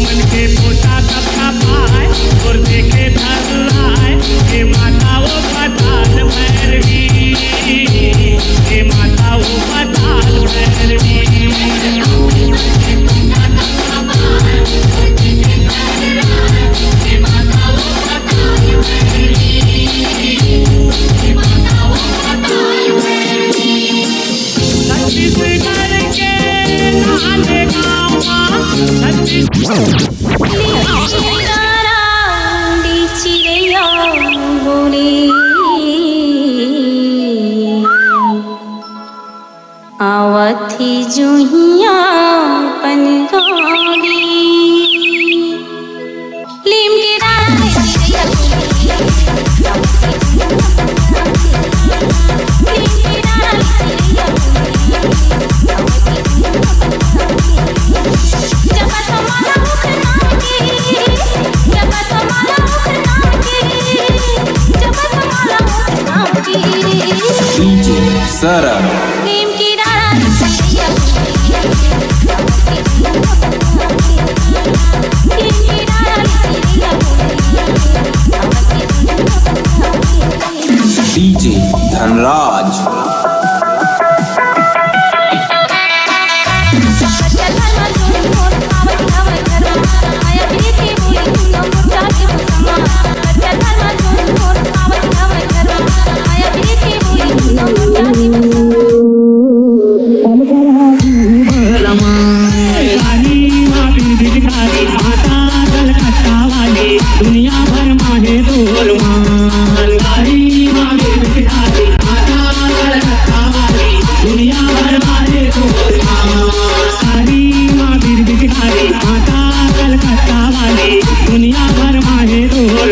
मन के पोता सबका पाए और देखे धर लाए हे माता वो पताल भैरवी, हे माता वो पताल भैरवी। आवथी जुहिया पन गाड़ी लीम के Sara DJ Dhanraj दुनिया भर माहे ढोल दुनिया भर माहे ढोल हरी माँ बीर बिहारी माता कलकत्ता वाली दुनिया भर माहे ढोल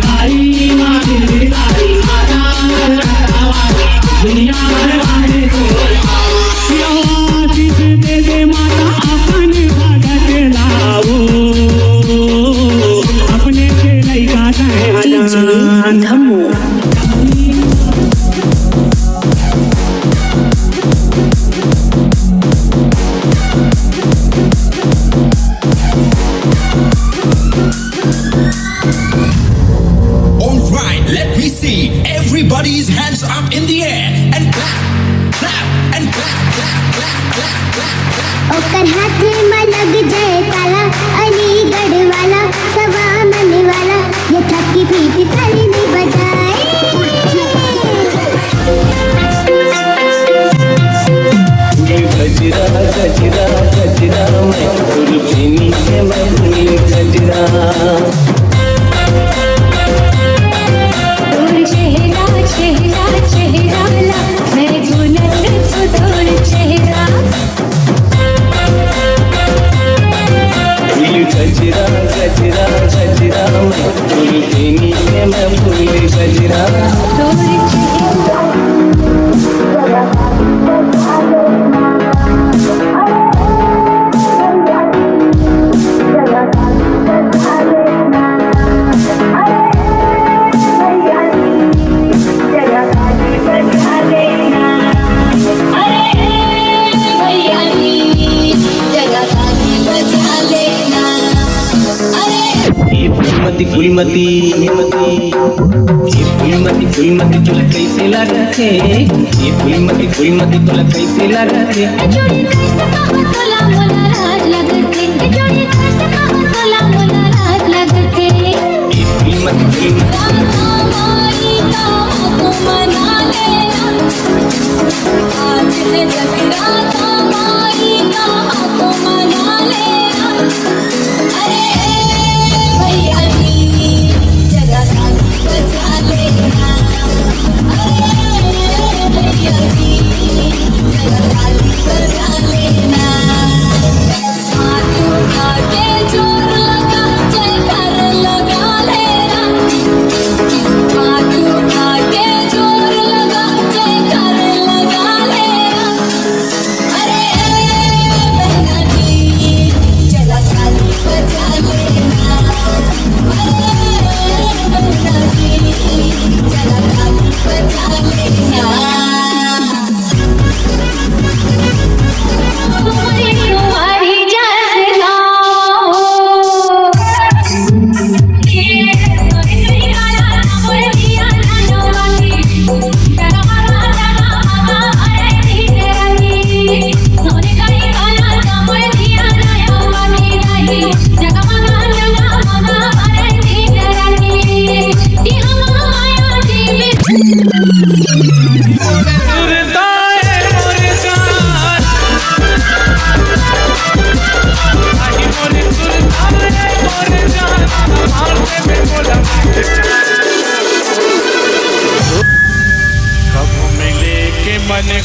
हरी माँ बीर बिहारी माता कलकत्ता वाली दुनिया भर माहे ढोल आशीष दे दे माता अपन भगत लाओ अपने के लइका धम्मो Alright, let me see everybody's hands up in the air and clap, clap and clap, clap, clap, clap, clap, clap. ओकर हाथ में लग जाए ताला अलीगढ़ वाला सवा मन वाला ये थकी पीट थाली नहीं बजाए गजरा गजरा गजरा मैं कुर्बानी से मैं भूल गजरा दूर चेहरा चेहरा चेहरा ला मैं गुनर सुदूर चेहरा गजरा गजरा गजरा मैं कुर्बानी से मैं भूल गजरा दूर चेहरा फुलमती फुलमती फुलमती तुला कैसे लागते ये फुलमती फुलमती तुला कैसे लागते जोड़ी कैसे कहो तोला मोला राज लगते जोड़ी कैसे कहो तोला मोला राज लगते ये फुलमती हमारी को मना लेना आज है जगरात हमारी को मना लेना अरे भैया जगह बचा लेना अरे भैया जगह बचा लेना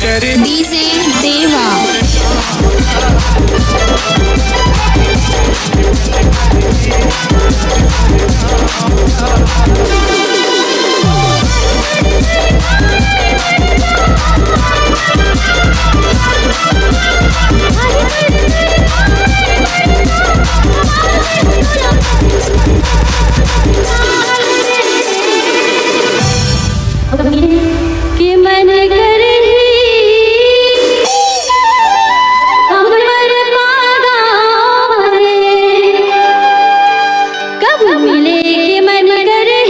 करे डीजे देवा कि मन करे अमर पागा कब मिले कि मन करे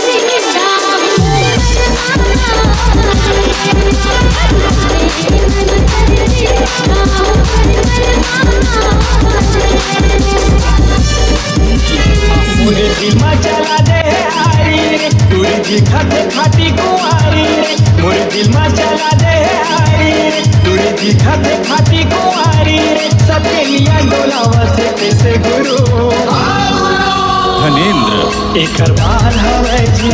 मुझे दिमा चला दे हारी रे तुरी जी खाते खाती कुआरी रे मुझे दिमा चला दे हारी रे तुरी जी खाते खाती कुआरी रे सबके लिया डोलावा से कैसे गुरु धनेंद्र एक बाल हवे जी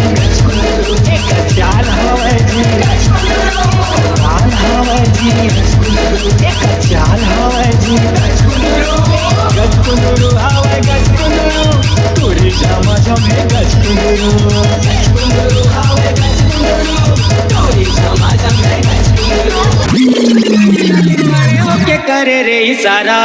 एक चाल हवे जी बाल हवे जी एक चाल हवे जी गजकुंदरू हवे गजकुंदरू तुरी जामा जमे गजकुंदरू हवे गजकुंदरू तुरी जामा जमे गजकुंदरू के करे रे इशारा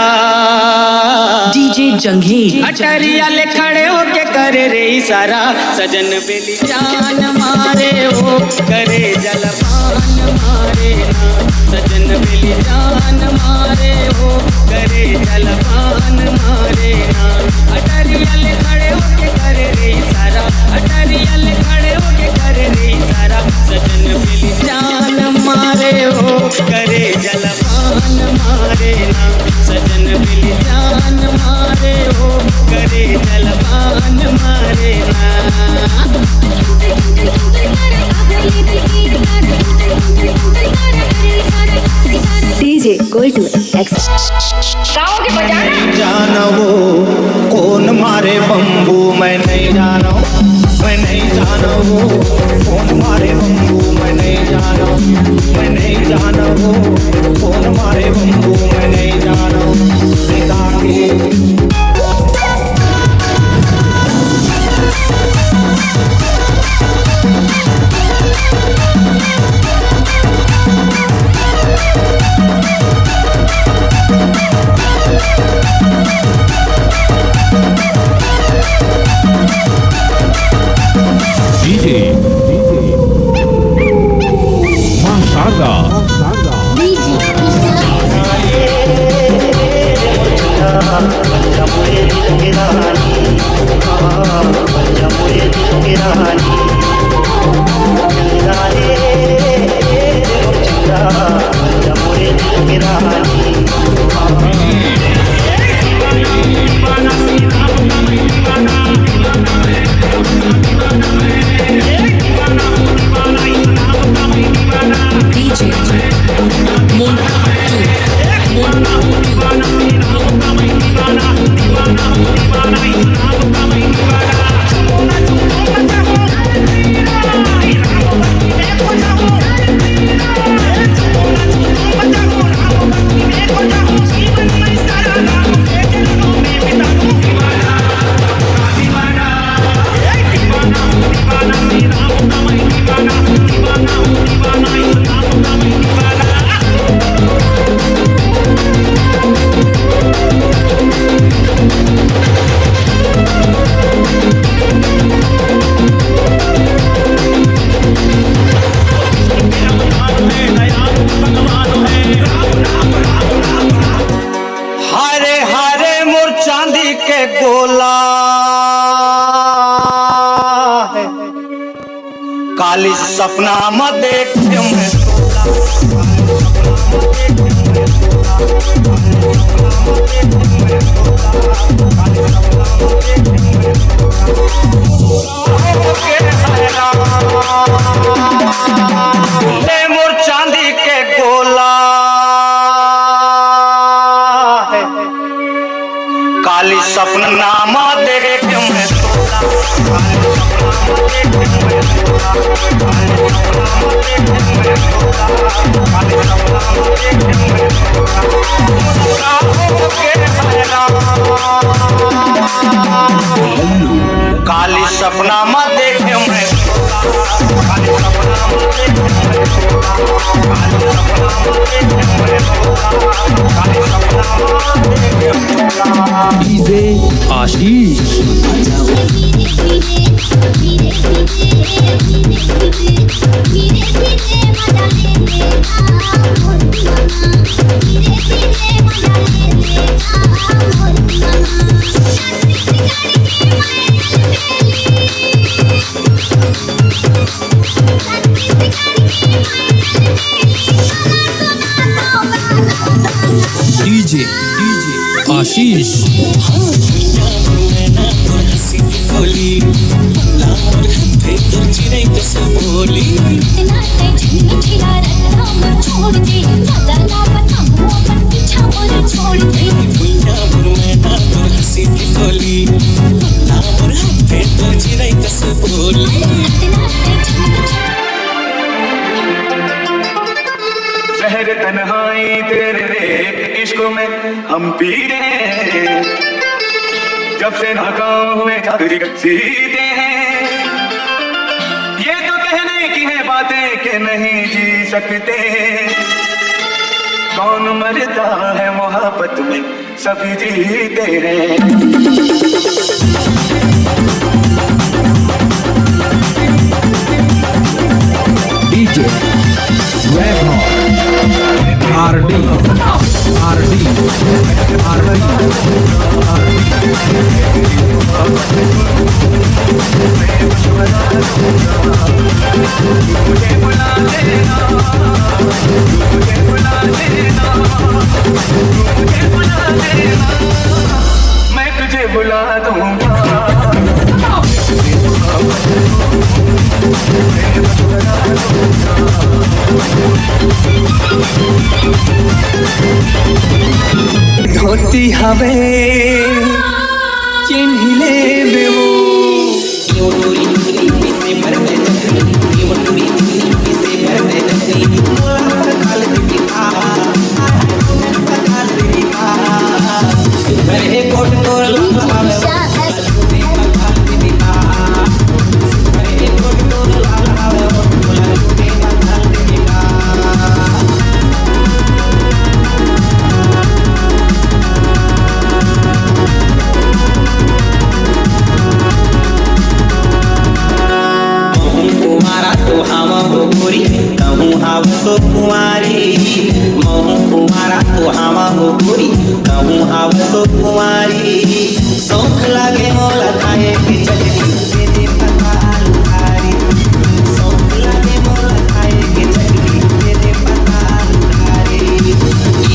डीजे जंघेर अटरिया ले खड़े होके करे रे इशारा सजन बेली जान मारे हो करे जलपान मारे ना सजन बेली जान मारे हो करे जलपान मारे ना अटरिया ले खड़े होके करे रे इशारा अटरिया ले खड़े होके करे रे इशारा सजन बेली जान मारे हो करे जलपान मारे ना सजन बेली जान मारे हो करे जलपान मारे ना डीजे गोल्ड एक्स मैं नहीं जाना वो कौन मारे बम्बू मैं नहीं जाना मैं नहीं जाना वो कौन मारे बम्बू मैं नहीं जाना मैं नहीं जाना वो कौन मारे बम्बू मैं नहीं जाना निका के डीजे मां शारदा डीजे हरे हरे मोर चांदी के गोला है काली सपना में देखे मैं मोर चांदी के गोला है काली सपना में देखे मैं खाली सपना मत देखे मैं खाली सपना मत देखे खाली सपना मत देखे डीजे आशीष डीजे आशीष शहर तन्हाई तेरे इश्क में हम पी रहे हैं जब से नाकाम हुए जागरी सीते हैं ये तो कहने की है बातें कि नहीं जी सकते कौन मरता है मोहब्बत में सभी जीते हैं डीजे वैभव आरडी आरडी आरडी मुझे बुला लेना मुझे बुला लेना मुझे बुला लेना मैं तुझे बुला दूंगा धोती हवे चिन्हिले बेवो कुमारी महू कुमारा तो हम हो पूरी कहूँ हाव सो कुमारी शौक लागे मोला खाए की चटनी दे पका आलू खारी शौक लागे मोला खाए की चटनी दे पका आलू खारी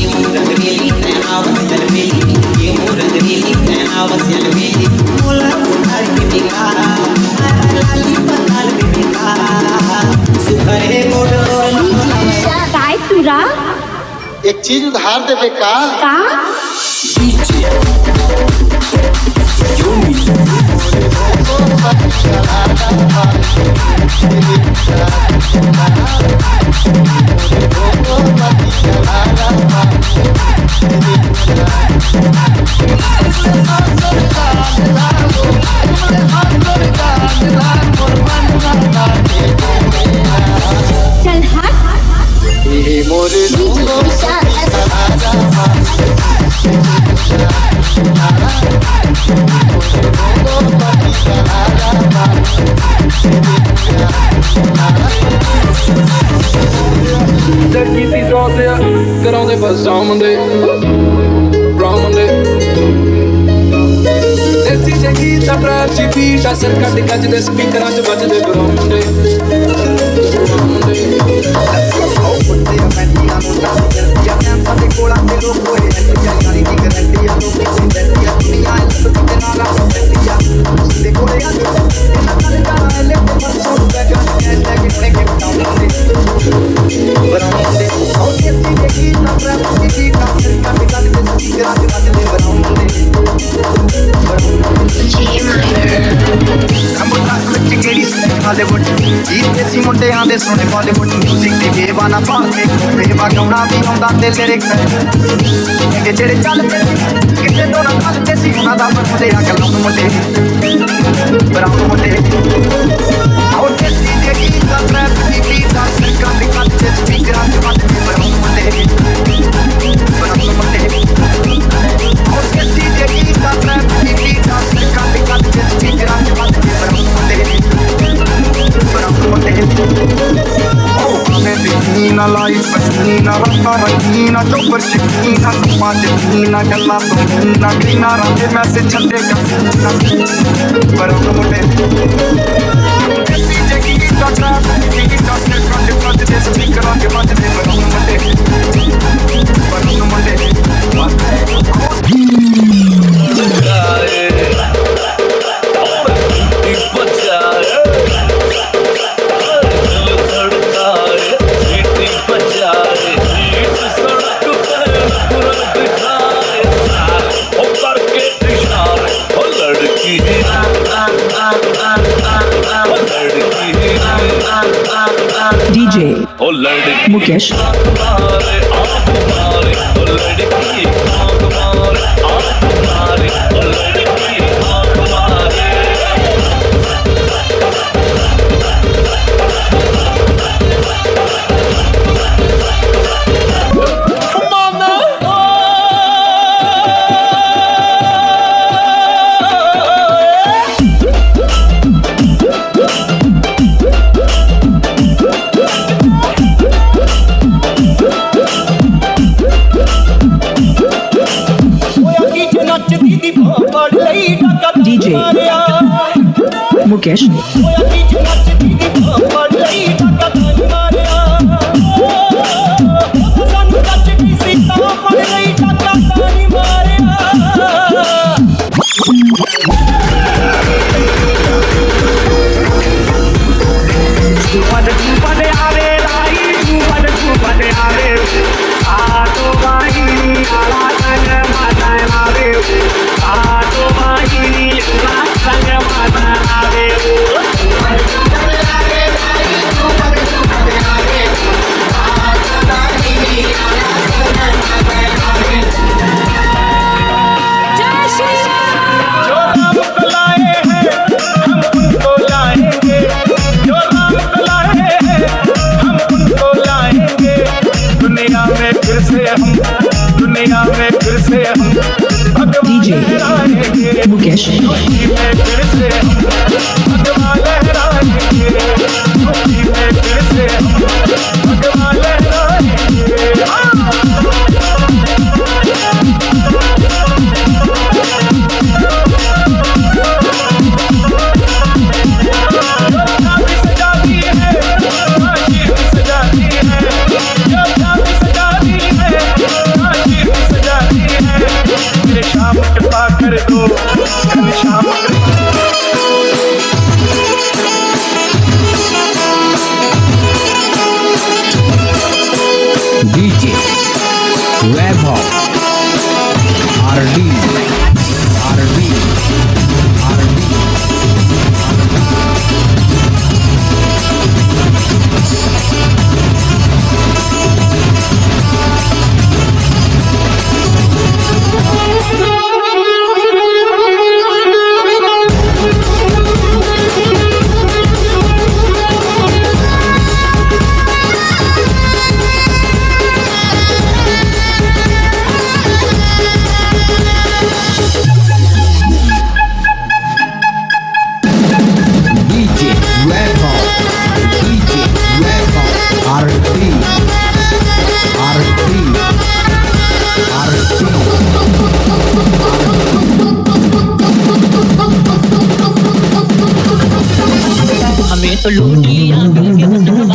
ये मुरग रेली ने आवस चल मेली ये मुरग रेली ने आवस चल मेली मोला उठार के बिगा लाली पताल के बिगा सुखरे गोड़ काय तुरा एक चीज उधार देवे का चल हट मोरे Daqui sósia, grande passão de Round Esse jeguita pra te vita, cerca de cade de speaker, ante bate de Round Hollywood जीते सी मुंडियां दे सोने बॉलीवुड म्यूजिक दी बेवाना पाके बेवा गाउना भी आउंदा ते लिरिक्स कि जेड़े चलदे किते तो ना चलदे सी उना दा बनदे आ गल्लां मुंडे ब्राउन मुंडे और कैसी दे गीत दा रैप दी बीट दा सरकार दी कट ते स्पीकरां ते मत ब्राउन मुंडे और कैसी दे गीत दा रैप दी बीट दा सरकार दी कट ते स्पीकरां ते मत brown Munde Nina life Nina rasta Nina chopper ship Nina tomaate Nina galla to Nina green rante message chande ka Baram mode Kaisi jagi ta trap Digi ta snap rante rante de speaker rante rante de baram mode DJ Mukesh DJ Mukesh DJ Mukesh DJ Webhop RD हमें तो लूट लिया